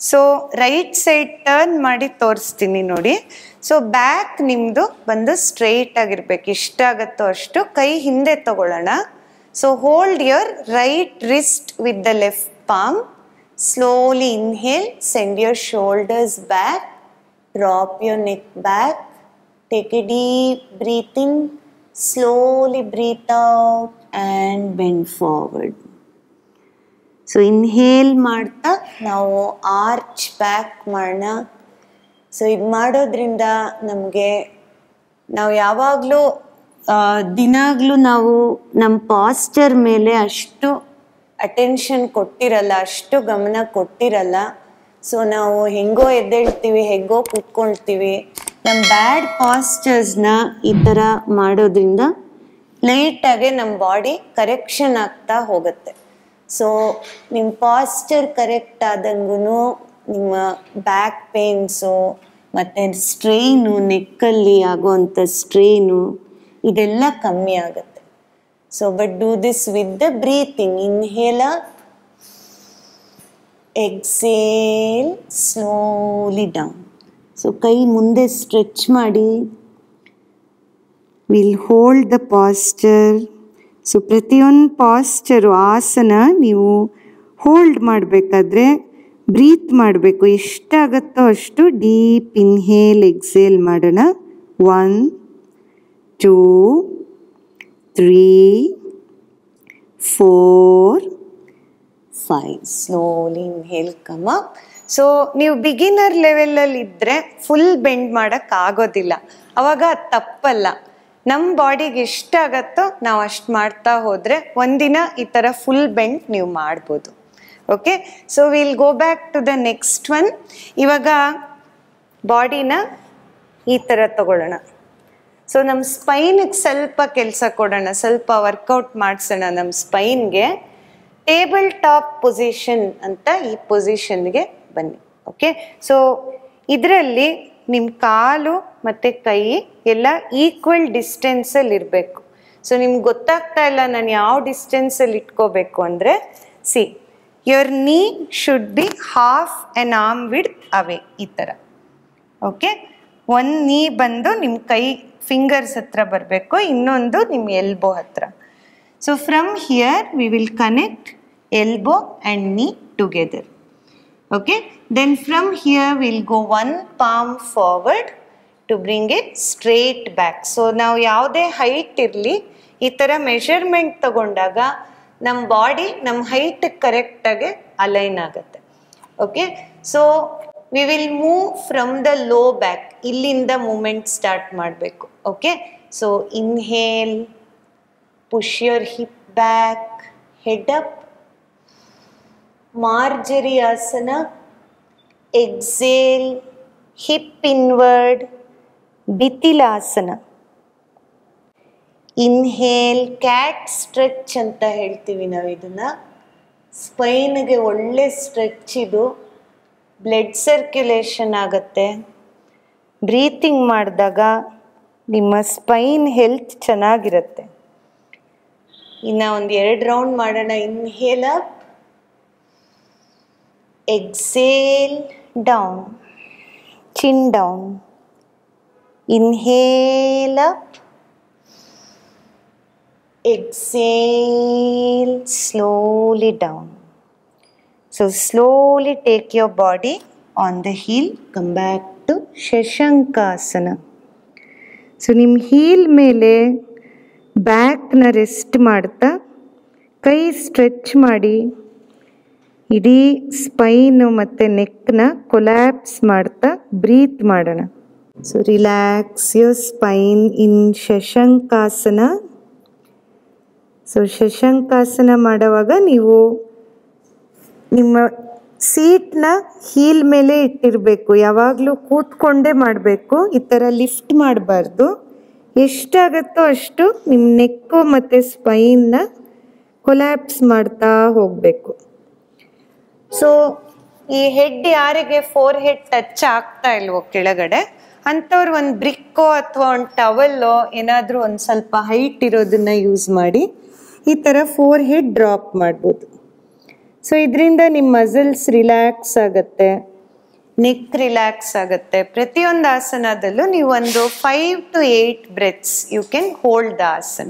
So right side turn ಮಾಡಿ ತೋರಿಸ್ತೀನಿ ನೋಡಿ. ಸೊ ಬ್ಯಾಕ್ ನಿಮ್ಮದು ಬಂದು ಸ್ಟ್ರೈಟ್ ಆಗಿರ್ಬೇಕು, ಎಷ್ಟಾಗತ್ತೋ ಅಷ್ಟು. ಕೈ ಹಿಂದೆ ತಗೊಳ್ಳೋಣ. So hold your right wrist with the left palm. Slowly inhale, send your shoulders back, drop your neck back, take A deep breath in, slowly breathe out and bend forward. So inhale ಮಾಡ್ತಾ ನಾವು arch back ಮಾಡೋಣ. So ಇದು ಮಾಡೋದ್ರಿಂದ ನಮಗೆ ನಾವು ಯಾವಾಗಲೂ ದಿನಾಗಲೂ ನಾವು ನಮ್ಮ ಪಾಸ್ಚರ್ ಮೇಲೆ ಅಷ್ಟು ಅಟೆನ್ಷನ್ ಕೊಟ್ಟಿರಲ್ಲ, ಅಷ್ಟು ಗಮನ ಕೊಟ್ಟಿರಲ್ಲ. ಸೊ ನಾವು ಹೆಂಗೋ ಎದ್ದೇಳ್ತೀವಿ, ಹೆಂಗೋ ಕೂತ್ಕೊಳ್ತೀವಿ. ನಮ್ಮ ಬ್ಯಾಡ್ ಪಾಸ್ಚರ್ಸ್ನ ಈ ಥರ ಮಾಡೋದ್ರಿಂದ ಲೈಟಾಗೆ ನಮ್ಮ ಬಾಡಿ ಕರೆಕ್ಷನ್ ಆಗ್ತಾ ಹೋಗುತ್ತೆ. ಸೊ ನಿಮ್ಮ ಪಾಸ್ಚರ್ ಕರೆಕ್ಟ್ ಆದಂಗೂ ನಿಮ್ಮ ಬ್ಯಾಕ್ ಪೇನ್ಸು ಮತ್ತು ಸ್ಟ್ರೈನು, ನೆಕ್ಕಲ್ಲಿ ಆಗೋವಂಥ ಸ್ಟ್ರೈನು ಇದೆಲ್ಲ ಕಮ್ಮಿ ಆಗುತ್ತೆ. So but do this with the breathing. Inhale up, exhale, slowly down. So ಕೈ ಮುಂದೆ ಸ್ಟ್ರೆಚ್ ಮಾಡಿ. Will hold the Pasteur. So ಪ್ರತಿಯೊಂದು ಪಾಸ್ಚರು, ಆಸನ ನೀವು ಹೋಲ್ಡ್ ಮಾಡಬೇಕಾದ್ರೆ ಬ್ರೀತ್ ಮಾಡಬೇಕು. ಎಷ್ಟಾಗತ್ತೋ ಅಷ್ಟು ಡೀಪ್ ಇನ್ಹೇಲ್, ಎಕ್ಸೇಲ್ ಮಾಡೋಣ. 1 2 3 4 5. Slowly inhale, come up. So ನೀವು ಬಿಗಿನರ್ ಲೆವೆಲಲ್ಲಿ ಇದ್ದರೆ ಫುಲ್ ಬೆಂಡ್ ಮಾಡೋಕ್ಕಾಗೋದಿಲ್ಲ. ಅವಾಗ ಅದು ತಪ್ಪಲ್ಲ. ನಮ್ಮ ಬಾಡಿಗೆ ಎಷ್ಟಾಗತ್ತೋ ನಾವು ಅಷ್ಟು ಮಾಡ್ತಾ ಹೋದರೆ ಒಂದಿನ ಈ ಥರ ಫುಲ್ ಬೆಂಡ್ ನೀವು ಮಾಡ್ಬೋದು. Okay, so will go back to the next one. ಇವಾಗ ಬಾಡಿನ ಈ ಥರ ತಗೊಳ್ಳೋಣ. ಸೊ ನಮ್ಮ ಸ್ಪೈನಿಗೆ ಸ್ವಲ್ಪ ಕೆಲಸ ಕೊಡೋಣ, ಸ್ವಲ್ಪ ವರ್ಕೌಟ್ ಮಾಡಿಸೋಣ ನಮ್ಮ ಸ್ಪೈನ್ಗೆ. ಟೇಬಲ್ ಟಾಪ್ ಪೊಸಿಷನ್ ಅಂತ ಈ ಪೊಸಿಷನ್ಗೆ ಬನ್ನಿ. ಓಕೆ, ಸೊ ಇದರಲ್ಲಿ ನಿಮ್ಮ ಕಾಲು ಮತ್ತು ಕೈ ಎಲ್ಲ ಈಕ್ವಲ್ ಡಿಸ್ಟೆನ್ಸಲ್ಲಿ ಇರಬೇಕು. ಸೊ ನಿಮ್ಗೆ ಗೊತ್ತಾಗ್ತಾ ಇಲ್ಲ ನಾನು ಯಾವ ಡಿಸ್ಟೆನ್ಸಲ್ಲಿ ಇಟ್ಕೋಬೇಕು ಅಂದರೆ, see your knee should be half an arm width away, ಈ ಥರ. ಓಕೆ, ಒಂದು ನೀ ಬಂದು ನಿಮ್ಮ ಕೈ ಫಿಂಗರ್ಸ್ ಹತ್ರ ಬರಬೇಕು, ಇನ್ನೊಂದು ನಿಮ್ಮ ಎಲ್ಬೋ ಹತ್ರ. So from here we will connect elbow and knee together. Okay, then from here we'll go one palm forward to bring it straight back. So now ಯಾವುದೇ ಹೈಟ್ ಇರಲಿ, ಈ ಥರ ಮೆಷರ್ಮೆಂಟ್ ತಗೊಂಡಾಗ ನಮ್ಮ ಬಾಡಿ ನಮ್ಮ ಹೈಟ್ ಕರೆಕ್ಟಾಗಿ align ಆಗುತ್ತೆ. Okay, so we will move from the low back. ಇಲ್ಲಿಂದ ಮೂಮೆಂಟ್ ಸ್ಟಾರ್ಟ್ ಮಾಡಬೇಕು. Okay, so inhale, push your hip back, head up, Marjari asana. Exhale, hip inward, Bitilasana. Inhale, cat stretch ಅಂತ ಹೇಳ್ತೀವಿ ನಾವು ಇದನ್ನು. ಸ್ಪೈನ್ಗೆ ಒಳ್ಳೆ ಸ್ಟ್ರೆಚ್ ಇದು. ಬ್ಲಡ್ ಸರ್ಕ್ಯುಲೇಷನ್ ಆಗುತ್ತೆ. ಬ್ರೀತಿಂಗ್ ಮಾಡಿದಾಗ ನಿಮ್ಮ ಸ್ಪೈನ್ ಹೆಲ್ತ್ ಚೆನ್ನಾಗಿರುತ್ತೆ. ಇನ್ನು ಒಂದು 2 ರೌಂಡ್ ಮಾಡೋಣ. Inhale up, exhale down, chin down. Inhale up, exhale slowly down. So slowly take your body on the heel, come back to Shashankasana. So ನಿಮ್ಮ heel ಮೇಲೆ ಬ್ಯಾಕ್ನ rest ಮಾಡ್ತಾ ಕೈ ಸ್ಟ್ರೆಚ್ ಮಾಡಿ ಇಡೀ ಸ್ಪೈನು ಮತ್ತು ನೆಕ್ನ ಕೊಲ್ಯಾಪ್ಸ್ ಮಾಡ್ತಾ ಬ್ರೀತ್ ಮಾಡೋಣ. So relax your spine in Shashankasana. So Shashankasana ಮಾಡುವಾಗ ನೀವು ನಿಮ್ಮ ಸೀಟ್ನ ಹೀಲ್ ಮೇಲೆ ಇಟ್ಟಿರಬೇಕು. ಯಾವಾಗಲೂ ಕೂತ್ಕೊಂಡೇ ಮಾಡಬೇಕು, ಈ ಥರ ಲಿಫ್ಟ್ ಮಾಡಬಾರ್ದು. ಎಷ್ಟಾಗತ್ತೋ ಅಷ್ಟು ನಿಮ್ಮ ನೆಕ್ಕು ಮತ್ತು ಸ್ಪೈನ್ನ ಕೊಲ್ಯಾಪ್ಸ್ ಮಾಡ್ತಾ ಹೋಗಬೇಕು. ಸೊ ಈ ಹೆಡ್ ಯಾರಿಗೆ ಫೋರ್ ಹೆಡ್ ಟಚ್ ಆಗ್ತಾ ಇಲ್ವೋ ಕೆಳಗಡೆ ಅಂಥವ್ರು ಒಂದು ಬ್ರಿಕ್ಕೋ ಅಥವಾ ಒಂದು ಟವಲ್ಲೋ ಏನಾದರೂ ಒಂದು ಸ್ವಲ್ಪ ಹೈಟ್ ಇರೋದನ್ನು ಯೂಸ್ ಮಾಡಿ ಈ ಥರ ಫೋರ್ ಹೆಡ್ ಡ್ರಾಪ್ ಮಾಡ್ಬೋದು. ಸೊ ಇದರಿಂದ ನಿಮ್ಮ ಮಸಲ್ಸ್ ರಿಲ್ಯಾಕ್ಸ್ ಆಗುತ್ತೆ, ನೆಕ್ ರಿಲ್ಯಾಕ್ಸ್ ಆಗುತ್ತೆ. ಪ್ರತಿಯೊಂದು ಆಸನದಲ್ಲೂ ನೀವು ಒಂದು 5 to 8 breaths you can hold the ಆಸನ.